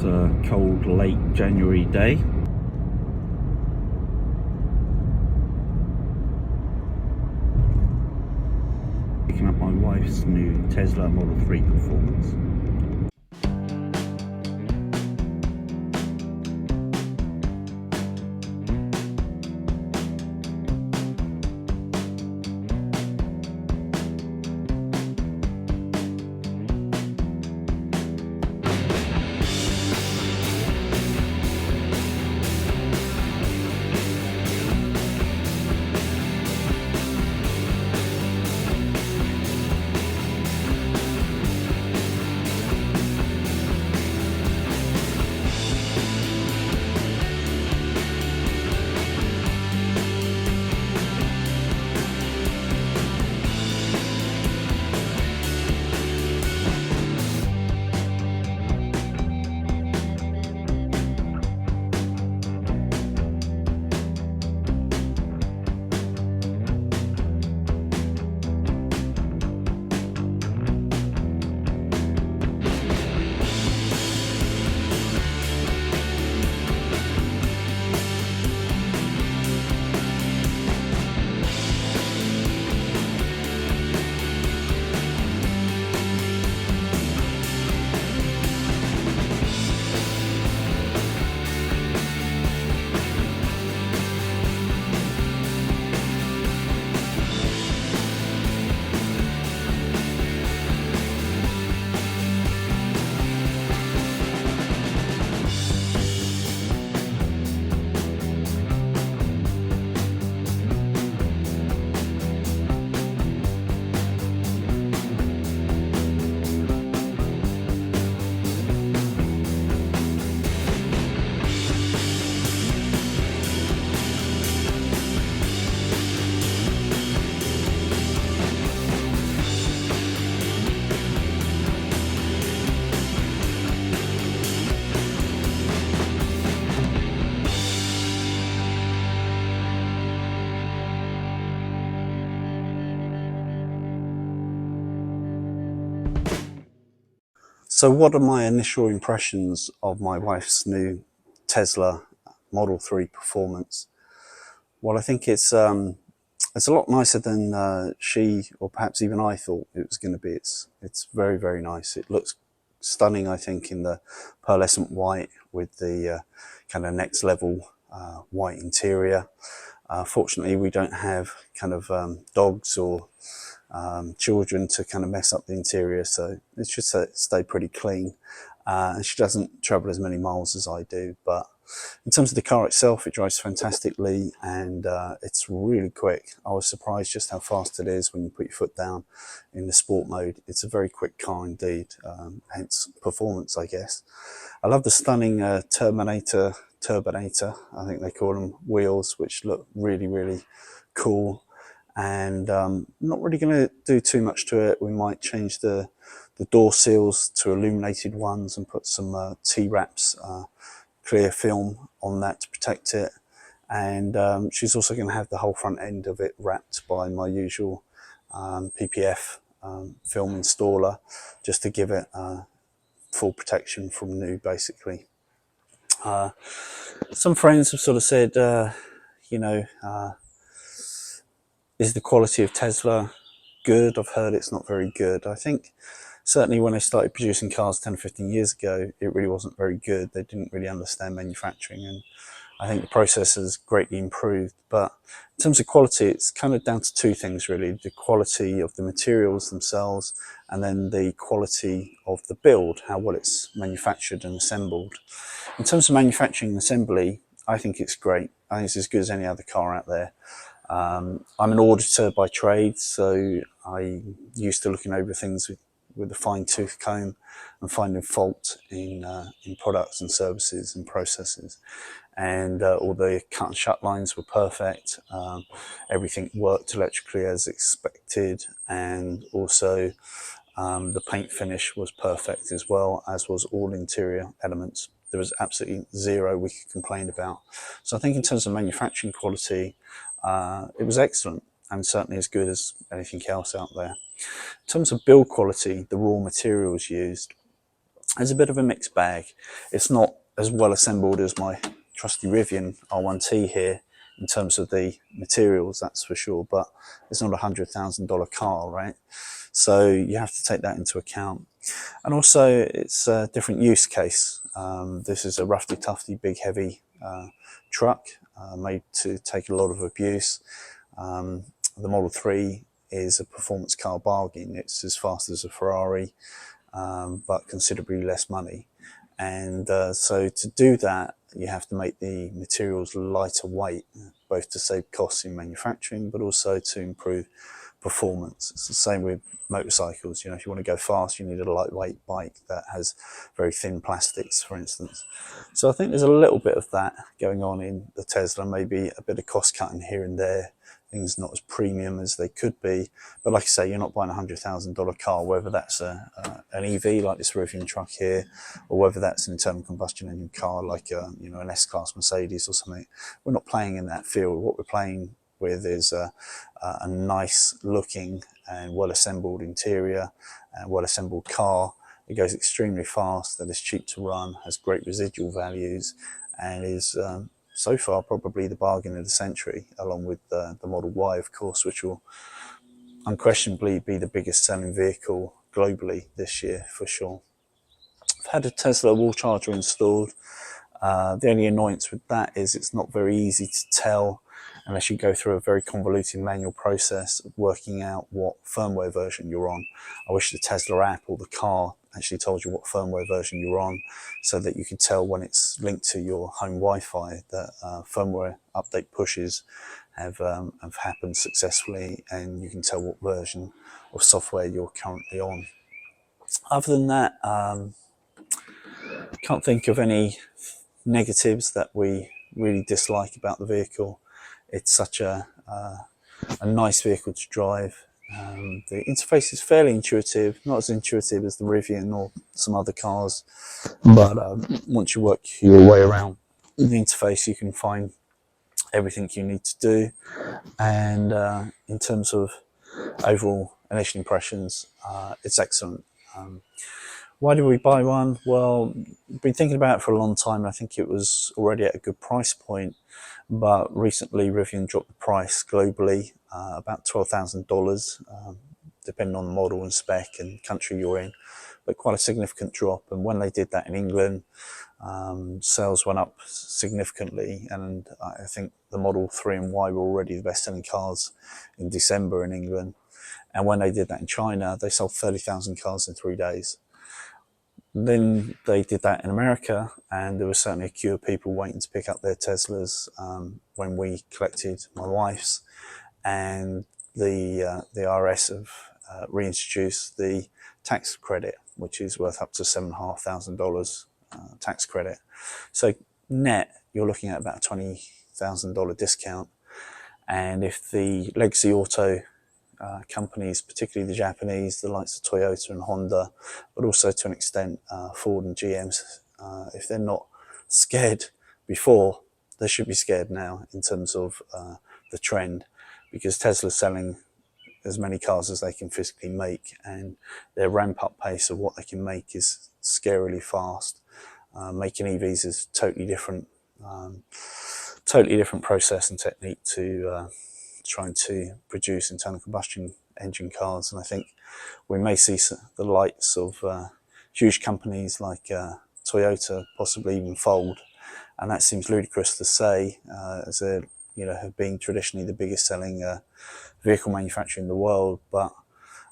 a cold late January day. Picking up my wife's new Tesla Model 3 Performance. So what are my initial impressions of my wife's new Tesla Model 3 Performance? Well, I think it's a lot nicer than she, or perhaps even I, thought it was going to be. It's very, very nice. It looks stunning, I think, in the pearlescent white with the kind of next level white interior. Fortunately, we don't have kind of dogs or children to kind of mess up the interior, so it should stay pretty clean, and she doesn't travel as many miles as I do. But in terms of the car itself, it drives fantastically, and it's really quick. I was surprised just how fast it is when you put your foot down in the sport mode. It's a very quick car indeed, hence performance, I guess. I love the stunning turbinator, I think they call them, wheels, which look really, really cool. And not really going to do too much to it. We might change the door seals to illuminated ones and put some T-wraps, clear film on that to protect it. And she's also going to have the whole front end of it wrapped by my usual PPF film installer, just to give it full protection from new, basically. Some friends have sort of said, you know, is the quality of Tesla good? I've heard it's not very good. I think certainly when they started producing cars 10 or 15 years ago, it really wasn't very good. They didn't really understand manufacturing, and I think the process has greatly improved. But in terms of quality, it's kind of down to two things really: the quality of the materials themselves, and then the quality of the build, how well it's manufactured and assembled. In terms of manufacturing and assembly, I think it's great. I think it's as good as any other car out there. I'm an auditor by trade, so I used to looking over things with a fine-tooth comb and finding fault in products and services and processes. And all the cut and shut lines were perfect. Everything worked electrically as expected, and also the paint finish was perfect as well, as was all interior elements. There was absolutely zero we could complain about. So I think in terms of manufacturing quality, it was excellent, and certainly as good as anything else out there. In terms of build quality, the raw materials used, It's a bit of a mixed bag. It's not as well assembled as my trusty Rivian R1T here in terms of the materials, that's for sure, but it's not a $100,000 car, right? So you have to take that into account. And also it's a different use case. This is a roughy tufty, big heavy truck made to take a lot of abuse. The Model 3 is a performance car bargain. It's as fast as a Ferrari, but considerably less money. And so to do that, you have to make the materials lighter weight, both to save costs in manufacturing, but also to improve performance. It's the same with motorcycles. You know, if you want to go fast, you need a lightweight bike that has very thin plastics, for instance. So I think there's a little bit of that going on in the Tesla, maybe a bit of cost cutting here and there. Things not as premium as they could be, but like I say, you're not buying a $100,000 car, whether that's an EV like this Rivian truck here, or whether that's an internal combustion engine car like you know, an S-Class Mercedes or something. We're not playing in that field. What we're playing with is a nice looking and well assembled interior and well assembled car. It goes extremely fast, that is cheap to run, has great residual values, and is so far probably the bargain of the century, along with the Model Y, of course, which will unquestionably be the biggest selling vehicle globally this year for sure. I've had a Tesla wall charger installed. The only annoyance with that is it's not very easy to tell unless you go through a very convoluted manual process of working out what firmware version you're on. I wish the Tesla app or the car actually told you what firmware version you're on, so that you can tell when it's linked to your home Wi-Fi that firmware update pushes have happened successfully, and you can tell what version of software you're currently on. Other than that, I can't think of any negatives that we really dislike about the vehicle. It's such a nice vehicle to drive. The interface is fairly intuitive, not as intuitive as the Rivian or some other cars, but once you work your way around the interface, you can find everything you need to do. And in terms of overall initial impressions, it's excellent. Why did we buy one? Well, we've been thinking about it for a long time, and I think it was already at a good price point. But recently, Rivian dropped the price globally, about $12,000, depending on the model and spec and country you're in, but quite a significant drop. And when they did that in England, sales went up significantly, and I think the Model 3 and Y were already the best-selling cars in December in England. And when they did that in China, they sold 30,000 cars in 3 days. Then they did that in America, and there was certainly a queue of people waiting to pick up their Teslas when we collected my wife's. And the IRS have reintroduced the tax credit, which is worth up to $7,500 tax credit. So net, you're looking at about a $20,000 discount. And if the legacy auto companies, particularly the Japanese, the likes of Toyota and Honda, but also to an extent Ford and GM, if they're not scared before, they should be scared now in terms of the trend, because Tesla's selling as many cars as they can physically make, and their ramp up pace of what they can make is scarily fast. Making EVs is totally different process and technique to trying to produce internal combustion engine cars. And I think we may see the likes of huge companies like Toyota possibly even fold, and that seems ludicrous to say, as they have been traditionally the biggest selling vehicle manufacturer in the world. But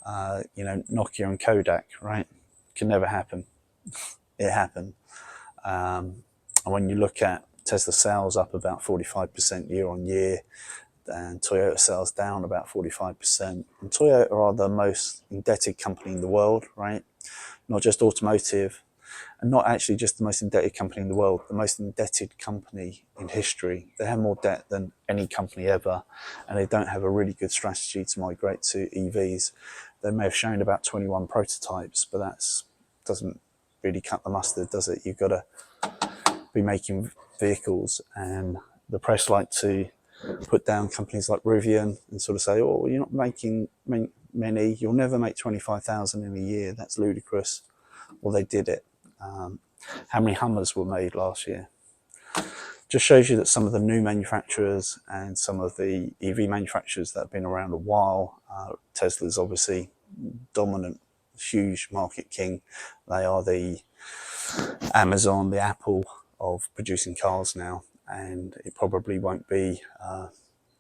Nokia and Kodak, right, can never happen. It happened. And when you look at Tesla sales up about 45% year on year, and Toyota sales down about 45%. And Toyota are the most indebted company in the world, right? Not just automotive, and not actually just the most indebted company in the world, the most indebted company in history. They have more debt than any company ever, and they don't have a really good strategy to migrate to EVs. They may have shown about 21 prototypes, but that doesn't really cut the mustard, does it? You've got to be making vehicles, and the press like to put down companies like Rivian and sort of say, oh, you're not making many, you'll never make 25,000 in a year, that's ludicrous. Well, they did it, how many Hummers were made last year. Just shows you that some of the new manufacturers and some of the EV manufacturers that have been around a while, Tesla's obviously dominant, huge market king. They are the Amazon, the Apple of producing cars now, and it probably won't be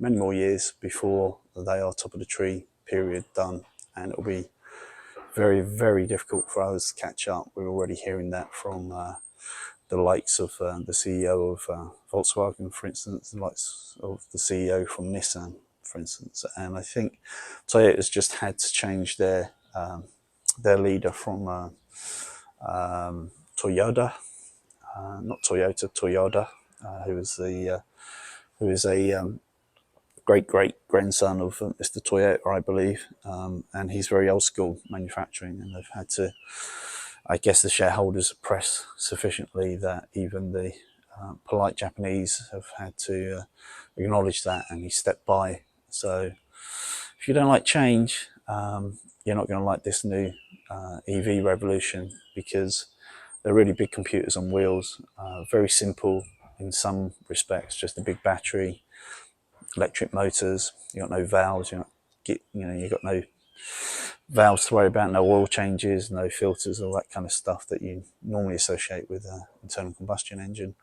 many more years before they are top of the tree, period, done, and it'll be very, very difficult for us to catch up. We're already hearing that from the likes of the CEO of Volkswagen, for instance, the likes of the CEO from Nissan, for instance. And I think Toyota's just had to change their leader from Toyota, not Toyota, Toyota, who is a great grandson of Mr. Toyota, I believe, and he's very old school manufacturing, and they've had to, I guess, the shareholders press sufficiently that even the polite Japanese have had to acknowledge that, and he stepped by. So if you don't like change, you're not going to like this new EV revolution, because they're really big computers on wheels, very simple in some respects, just a big battery, electric motors. You got no valves, you got no valves to worry about, no oil changes, no filters, all that kind of stuff that you normally associate with an internal combustion engine.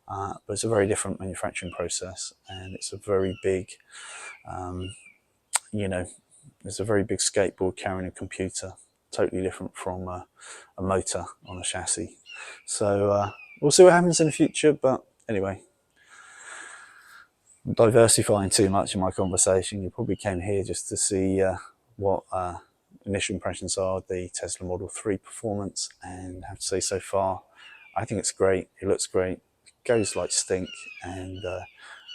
But it's a very different manufacturing process, and it's a very big, it's a very big skateboard carrying a computer, totally different from a motor on a chassis. So we'll see what happens in the future, but anyway, I'm diversifying too much in my conversation. You probably came here just to see what initial impressions are of the Tesla Model 3 performance, and I have to say, so far I think it's great. It looks great, it goes like stink, and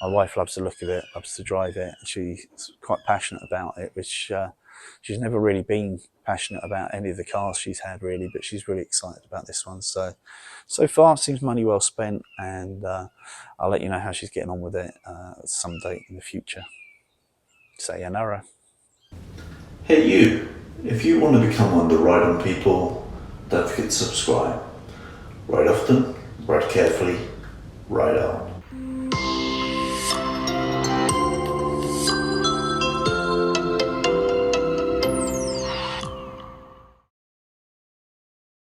my wife loves the look of it, loves to drive it, and she's quite passionate about it, which she's never really been passionate about any of the cars she's had, really, but she's really excited about this one. So far, seems money well spent, and I'll let you know how she's getting on with it at some date in the future. Sayonara. Hey you, if you want to become one of the Ride On people, don't forget to subscribe. Ride often, ride carefully, ride on.